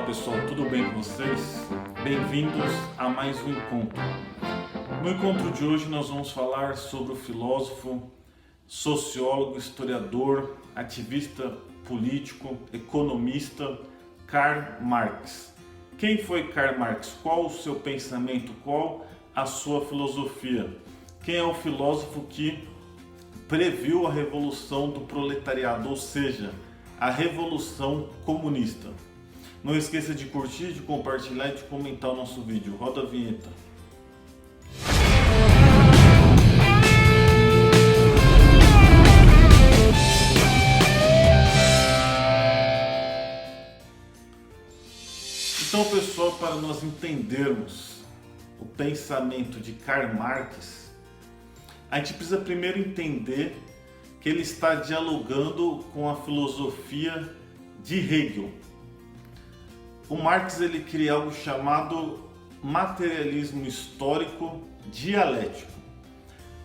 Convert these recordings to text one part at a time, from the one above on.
Olá pessoal, tudo bem com vocês? Bem-vindos a mais um encontro. No encontro de hoje nós vamos falar sobre o filósofo, sociólogo, historiador, ativista político, economista Karl Marx. Quem foi Karl Marx? Qual o seu pensamento? Qual a sua filosofia? Quem é o filósofo que previu a revolução do proletariado, ou seja, a revolução comunista? Não esqueça de curtir, de compartilhar e de comentar o nosso vídeo. Roda a vinheta. Então, pessoal, para nós entendermos o pensamento de Karl Marx, a gente precisa primeiro entender que ele está dialogando com a filosofia de Hegel. O Marx ele cria algo chamado materialismo histórico dialético.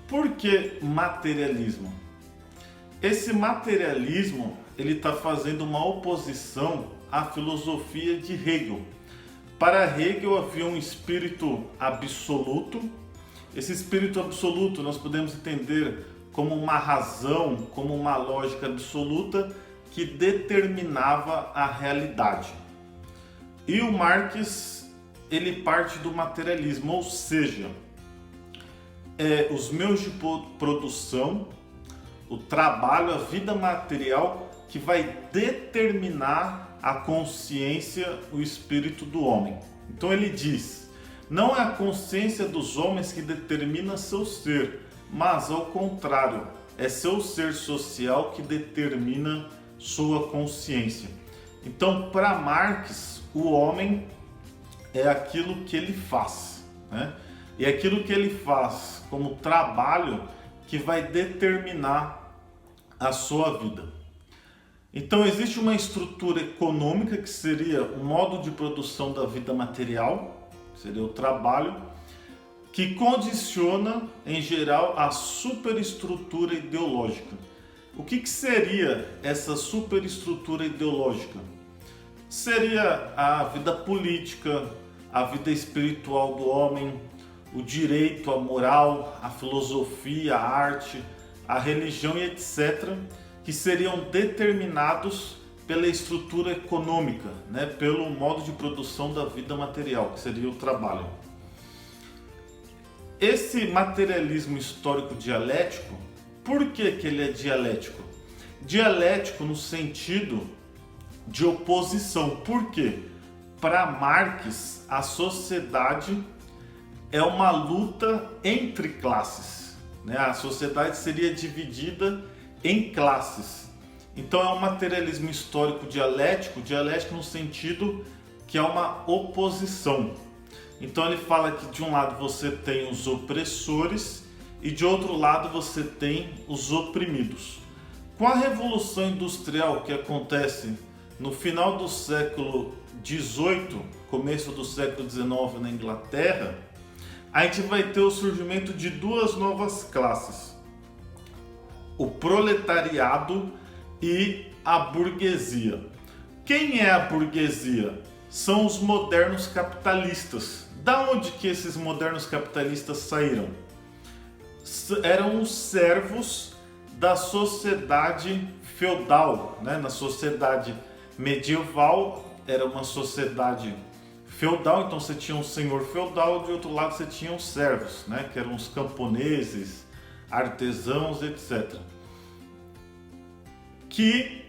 Por que materialismo? Esse materialismo ele está fazendo uma oposição à filosofia de Hegel. Para Hegel havia um espírito absoluto. Esse espírito absoluto nós podemos entender como uma razão, como uma lógica absoluta que determinava a realidade. E o Marx ele parte do materialismo, ou seja, os meios de produção, o trabalho, a vida material que vai determinar a consciência, o espírito do homem. Então ele diz, não é a consciência dos homens que determina seu ser, mas ao contrário, é seu ser social que determina sua consciência. Então, para Marx, o homem é aquilo que ele faz, né? E aquilo que ele faz como trabalho que vai determinar a sua vida. Então, existe uma estrutura econômica que seria o modo de produção da vida material, seria o trabalho, que condiciona, em geral, a superestrutura ideológica. O que seria essa superestrutura ideológica? Seria a vida política, a vida espiritual do homem, o direito, a moral, a filosofia, a arte, a religião e etc., que seriam determinados pela estrutura econômica, né? Pelo modo de produção da vida material, que seria o trabalho. Esse materialismo histórico dialético, por que ele é dialético? Dialético no sentido de oposição. Por quê? Para Marx, a sociedade é uma luta entre classes, né? A sociedade seria dividida em classes. Então é um materialismo histórico dialético, dialético no sentido que é uma oposição. Então ele fala que de um lado você tem os opressores e de outro lado você tem os oprimidos. Com a Revolução Industrial que acontece no final do século XVIII, começo do século XIX na Inglaterra, a gente vai ter o surgimento de duas novas classes: o proletariado e a burguesia. Quem é a burguesia? São os modernos capitalistas. Da onde que esses modernos capitalistas saíram? Eram os servos da sociedade feudal, né? Na sociedade medieval era uma sociedade feudal, então você tinha um senhor feudal, de outro lado você tinha os servos, né? Que eram os camponeses, artesãos, etc. Que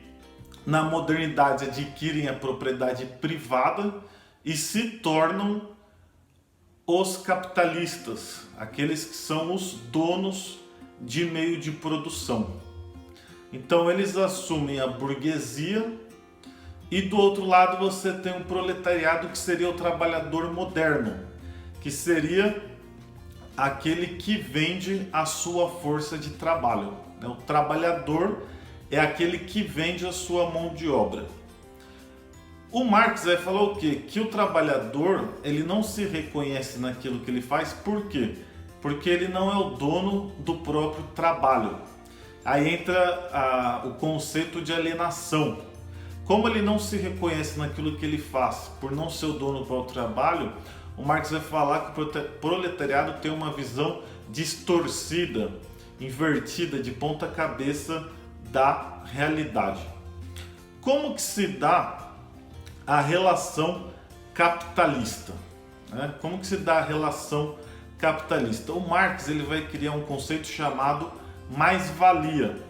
na modernidade adquirem a propriedade privada e se tornam os capitalistas, aqueles que são os donos de meio de produção. Então eles assumem a burguesia e do outro lado você tem um proletariado que seria o trabalhador moderno, que seria aquele que vende a sua força de trabalho. O trabalhador é aquele que vende a sua mão de obra. O Marx vai falar o quê? Que o trabalhador ele não se reconhece naquilo que ele faz. Por quê? Porque ele não é o dono do próprio trabalho. Aí entra o conceito de alienação. como ele não se reconhece naquilo que ele faz, por não ser o dono do próprio trabalho, o Marx vai falar que o proletariado tem uma visão distorcida, invertida, de ponta cabeça da realidade. Como que se dá a relação capitalista? Como que se dá a relação capitalista? O Marx ele vai criar um conceito chamado mais-valia.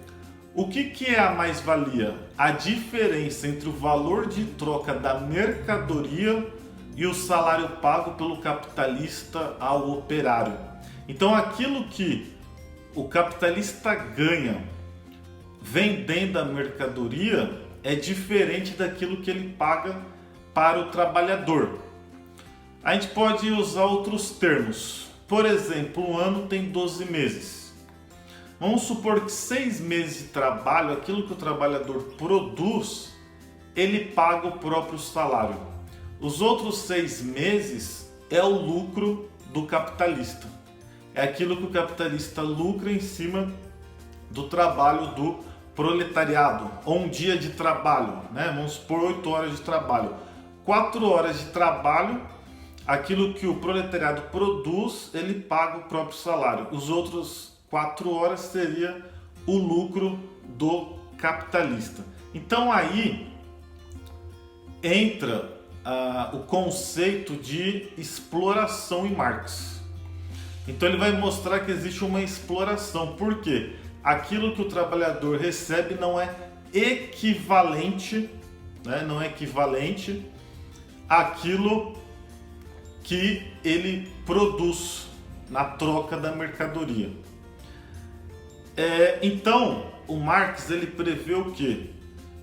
O que é a mais-valia? A diferença entre o valor de troca da mercadoria e o salário pago pelo capitalista ao operário. Então aquilo que o capitalista ganha vendendo a mercadoria é diferente daquilo que ele paga para o trabalhador. A gente pode usar outros termos. Por exemplo, um ano tem 12 meses. Vamos supor que 6 meses de trabalho, aquilo que o trabalhador produz, ele paga o próprio salário. Os outros 6 meses é o lucro do capitalista. É aquilo que o capitalista lucra em cima do trabalho do proletariado, ou um dia de trabalho, Vamos supor 8 horas de trabalho. 4 horas de trabalho, aquilo que o proletariado produz, ele paga o próprio salário. Os outros 4 horas seria o lucro do capitalista. Então aí entra o conceito de exploração em Marx. Então ele vai mostrar que existe uma exploração. Por quê? Aquilo que o trabalhador recebe não é equivalente, não é equivalente àquilo que ele produz na troca da mercadoria. Então o Marx ele prevê o quê?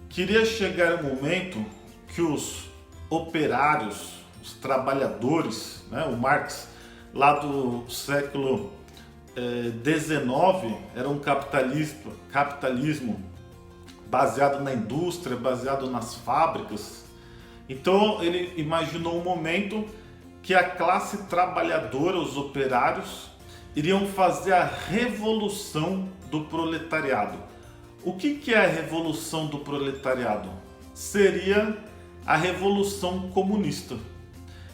Queria chegar um momento que os operários, os trabalhadores, o Marx lá do século XIX era um capitalismo baseado na indústria, baseado nas fábricas. Então ele imaginou um momento que a classe trabalhadora, os operários, iriam fazer a revolução do proletariado. O que é a revolução do proletariado? Seria a revolução comunista.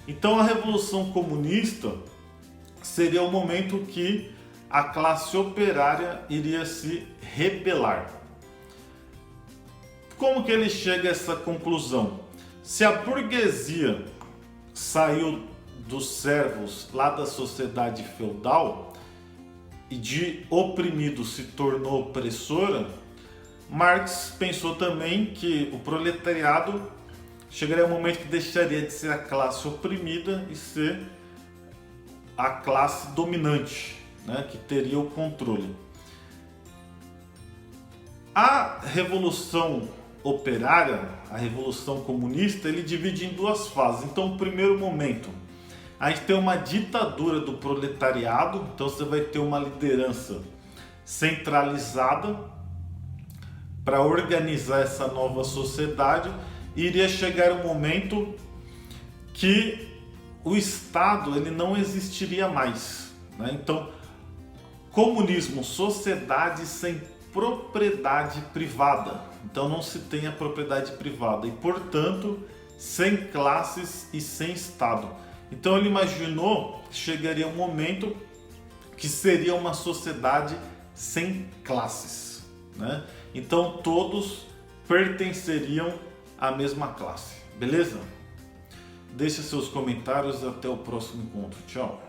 Então a revolução comunista seria o momento que a classe operária iria se rebelar. Como que ele chega a essa conclusão? Se a burguesia saiu dos servos lá da sociedade feudal e de oprimido se tornou opressora, Marx pensou também que o proletariado chegaria um momento que deixaria de ser a classe oprimida e ser a classe dominante, que teria o controle. A revolução operária, a revolução comunista, ele divide em duas fases. Então, no primeiro momento, a gente tem uma ditadura do proletariado, então você vai ter uma liderança centralizada para organizar essa nova sociedade, e iria chegar um momento que o Estado ele não existiria mais, Então, comunismo, sociedade sem propriedade privada. Então não se tem a propriedade privada e, portanto, sem classes e sem Estado. Então ele imaginou que chegaria um momento que seria uma sociedade sem classes, Então todos pertenceriam à mesma classe, beleza? Deixe seus comentários, até o próximo encontro. Tchau!